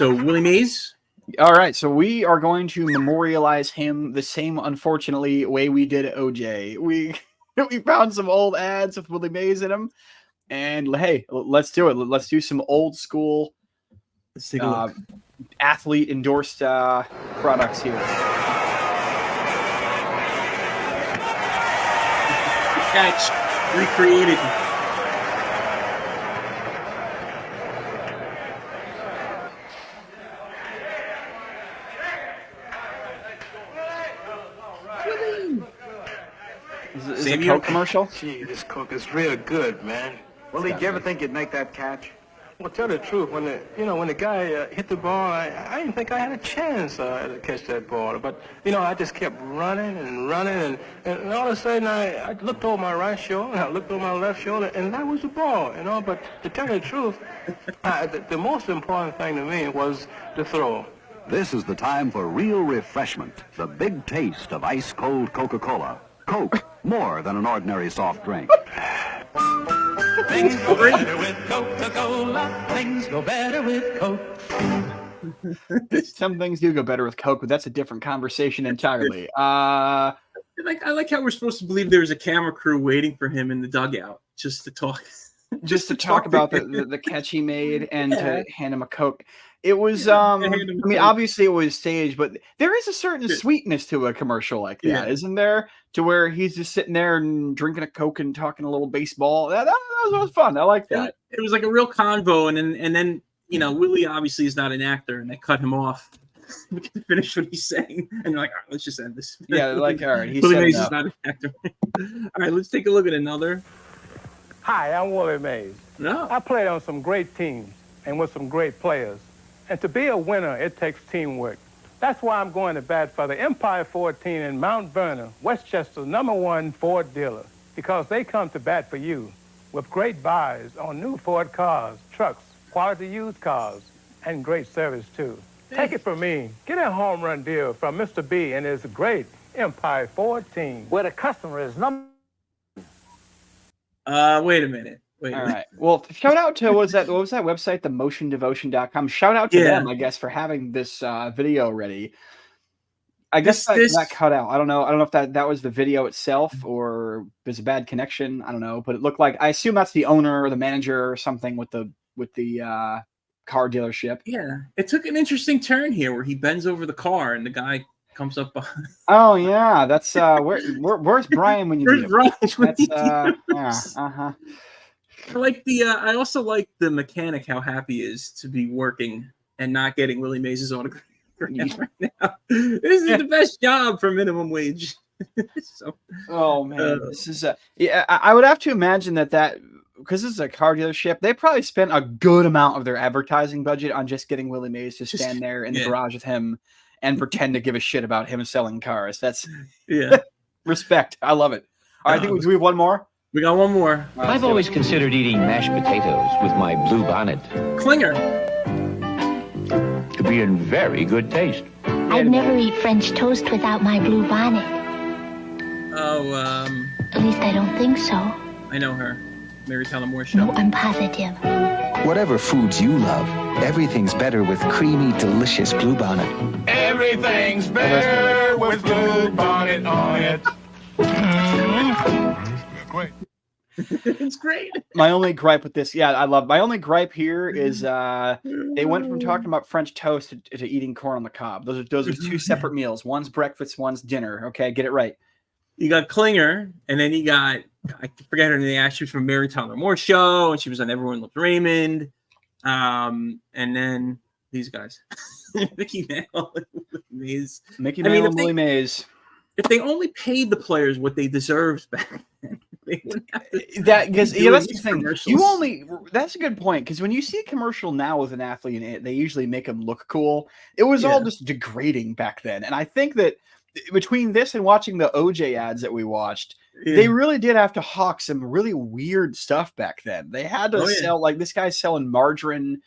So Willie Mays. All right, so we are going to memorialize him the same, unfortunately, way we did OJ. We found some old ads with Willie Mays in them, and hey, let's do it. Let's do some old school. Let's take a look. Athlete endorsed products here. Catch recreated. Is it a Coke commercial? Gee, this Coke is real good, man. Willie, did you ever think you'd make that catch? Well, tell the truth, when the guy hit the ball, I didn't think I had a chance to catch that ball. But I just kept running and running, and all of a sudden I looked over my right shoulder, and I looked over my left shoulder, and that was the ball. But to tell you the truth, the most important thing to me was the throw. This is the time for real refreshment. The big taste of ice-cold Coca-Cola. Coke, more than an ordinary soft drink. Things go better with Coca-Cola. Things go better with Coke. Some things do go better with Coke, but that's a different conversation entirely. I like how we're supposed to believe there's a camera crew waiting for him in the dugout just to talk. Just to talk about the catch he made and to hand him a Coke. It was, obviously it was staged, but there is a certain sweetness to a commercial like that, isn't there? To where he's just sitting there and drinking a Coke and talking a little baseball. That was fun. I like that. It was like a real convo, and then Willie obviously is not an actor, and they cut him off. We can finish what he's saying, and they're like, all right, let's just end this. Yeah, like, all right, he's Willie Mays is not an actor. All right, let's take a look at another. Hi, I'm Willie Mays. No. I played on some great teams and with some great players. And to be a winner, it takes teamwork. That's why I'm going to bat for the Empire 14 in Mount Vernon, Westchester's #1 Ford dealer, because they come to bat for you with great buys on new Ford cars, trucks, quality used cars, and great service, too. Take it from me. Get a home run deal from Mr. B and his great Empire 14, where the customer is number. Wait a minute. All right. Well, shout out to what was that website, themotiondevotion.com. Shout out to them, I guess, for having this video ready. I guess that cut out. I don't know if that was the video itself or there's a bad connection. I don't know, but it looked like, I assume that's the owner or the manager or something with the car dealership. Yeah, it took an interesting turn here where he bends over the car and the guy comes up behind. Oh yeah, that's where's Brian when you need him? That's I also like the mechanic, how happy he is to be working and not getting Willie Mays' autograph right now. This is the best job for minimum wage. Oh man, this is I would have to imagine that because this is a car dealership, they probably spent a good amount of their advertising budget on just getting Willie Mays to stand there in the garage with him and pretend to give a shit about him selling cars. That's respect. I love it. All right, I think we have one more. We got one more. I've always considered eating mashed potatoes with my blue bonnet. Klinger. To be in very good taste. I'd never eat French toast without my blue bonnet. Oh, At least I don't think so. I know her. Mary Tyler Moore Show. No, I'm positive. Whatever foods you love, everything's better with creamy, delicious Blue Bonnet. Everything's better with Blue Bonnet on it. Great. It's great. My only gripe with this, my only gripe here is they went from talking about French toast to eating corn on the cob. Those are two separate meals. One's breakfast, one's dinner. Okay, get it right. You got Klinger, and then you got, I forget her name, she was from Mary Tyler Moore Show, and she was on Everyone Loves Raymond. And then these guys. Mickey Mantle, Mays. Willie Mays. If they only paid the players what they deserved back then, they wouldn't have to that's the thing. That's a good point, because when you see a commercial now with an athlete in it, they usually make them look cool. It was all just degrading back then, and I think that between this and watching the OJ ads that we watched, they really did have to hawk some really weird stuff back then. They had to sell, like, this guy's selling margarine,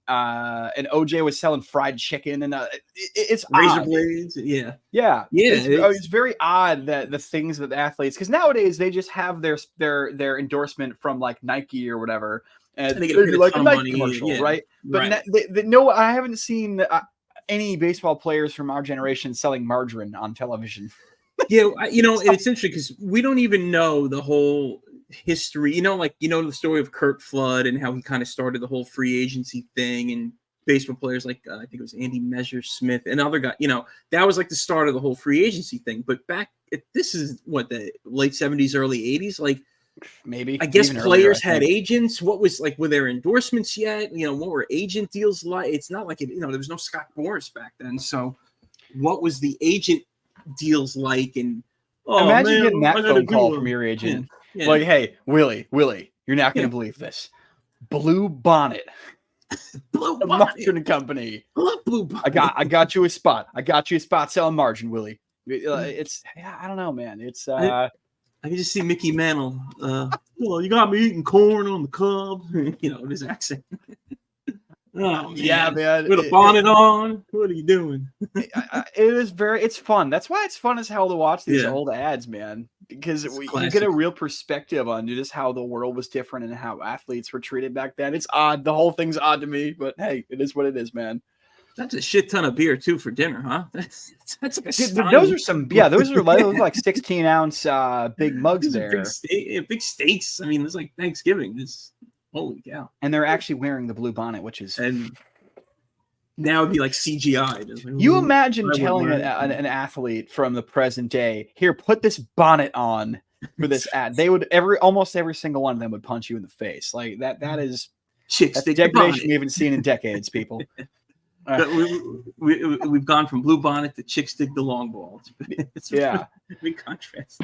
and OJ was selling fried chicken, and it's razor odd. blades. It's very odd that the things that the athletes, because nowadays they just have their endorsement from like Nike or whatever, And they get they'd be like a Nike money, commercial, yeah. right? But Right. no, I haven't seen any baseball players from our generation selling margarine on television. Yeah, it's interesting because we don't even know the whole history. The story of Kurt Flood and how he kind of started the whole free agency thing, and baseball players like I think it was Andy Messersmith and other guy. That was like the start of the whole free agency thing. But this is what, the late 70s, early 80s, like. Maybe I guess players had agents. What was like, were there endorsements yet? What were agent deals like? It's not like there was no Scott Boras back then. So what was the agent deals like? And imagine getting that phone call from your agent. Yeah. Like, hey, Willie, you're not going to believe this. Blue Bonnet. Blue Bonnet. Margarine company. I love Blue Bonnet. I got you a spot. Selling margin, Willie. I don't know, man. It's I can just see Mickey Mantle. You got me eating corn on the cob. His accent. Oh, yeah, man. With a bonnet on. What are you doing? It's fun. That's why it's fun as hell to watch these old ads, man. Because you get a real perspective on just how the world was different and how athletes were treated back then. It's odd. The whole thing's odd to me, but hey, it is what it is, man. That's a shit ton of beer too for dinner, huh? That's like a those are some, those are like 16-ounce big mugs there. Big steaks. I mean, it's like Thanksgiving. Holy cow! And they're actually wearing the blue bonnet, which is now it'd be like CGI. Like, you imagine telling an athlete from the present day, here, put this bonnet on for this ad. They would almost every single one of them would punch you in the face. Like that is degradation we haven't seen in decades, people. We've gone from blue bonnet to chick stick the long ball. It's a big contrast.